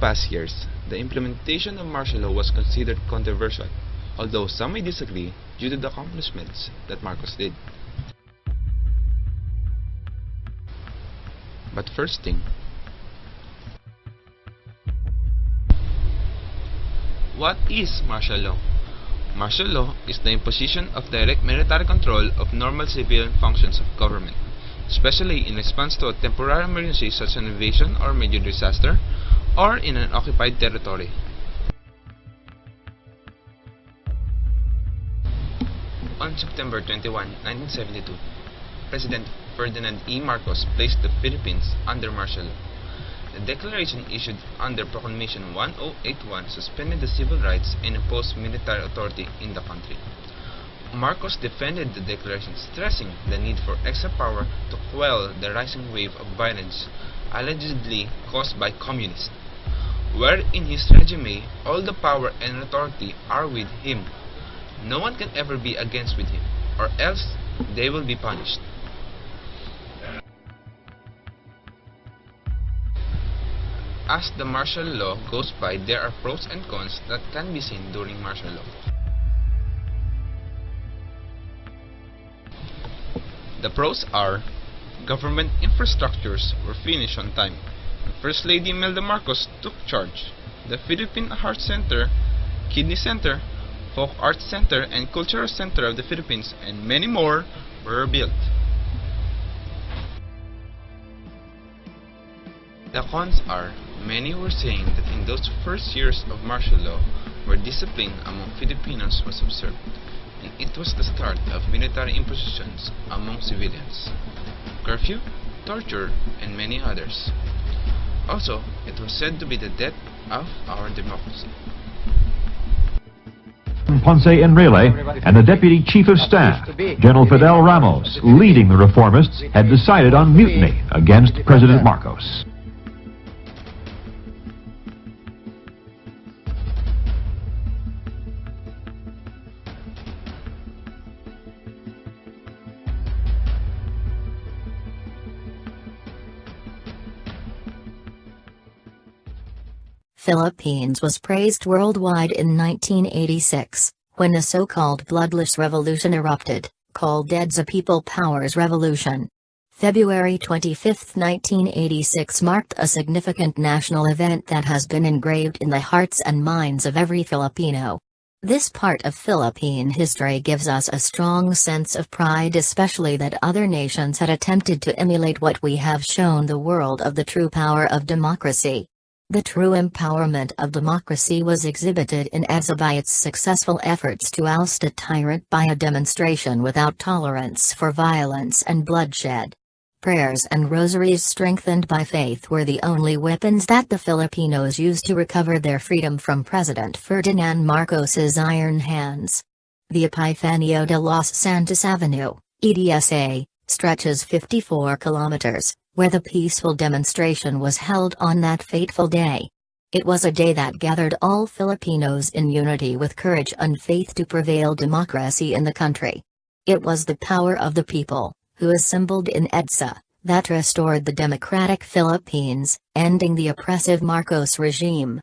past years, the implementation of martial law was considered controversial, although some may disagree due to the accomplishments that Marcos did. But first thing, what is martial law? Martial law is the imposition of direct military control of normal civilian functions of government, especially in response to a temporary emergency such as an invasion or major disaster, or in an occupied territory. On September 21, 1972, President Ferdinand E. Marcos placed the Philippines under martial law. The declaration issued under Proclamation 1081 suspended the civil rights and imposed military authority in the country. Marcos defended the declaration, stressing the need for extra power to quell the rising wave of violence allegedly caused by communists, where in his regime all the power and authority are with him. No one can ever be against with him, or else they will be punished. As the martial law goes by, there are pros and cons that can be seen during martial law. The pros are, government infrastructures were finished on time. First Lady Imelda Marcos took charge. The Philippine Heart Center, Kidney Center, Folk Arts Center, and Cultural Center of the Philippines, and many more were built. The cons are, many were saying that in those first years of martial law, where discipline among Filipinos was observed, and it was the start of military impositions among civilians, curfew, torture, and many others. Also, it was said to be the death of our democracy. Ponce Enrile and the Deputy Chief of Staff, General Fidel Ramos, leading the reformists, had decided on mutiny against President Marcos. Philippines was praised worldwide in 1986, when a so-called bloodless revolution erupted, called EDSA People Powers Revolution. February 25, 1986 marked a significant national event that has been engraved in the hearts and minds of every Filipino. This part of Philippine history gives us a strong sense of pride, especially that other nations had attempted to emulate what we have shown the world of the true power of democracy. The true empowerment of democracy was exhibited in EDSA by its successful efforts to oust a tyrant by a demonstration without tolerance for violence and bloodshed. Prayers and rosaries strengthened by faith were the only weapons that the Filipinos used to recover their freedom from President Ferdinand Marcos's iron hands. The Epifanio de los Santos Avenue, EDSA, stretches 54 kilometers, where the peaceful demonstration was held on that fateful day. It was a day that gathered all Filipinos in unity with courage and faith to prevail democracy in the country. It was the power of the people, who assembled in EDSA, that restored the democratic Philippines, ending the oppressive Marcos regime.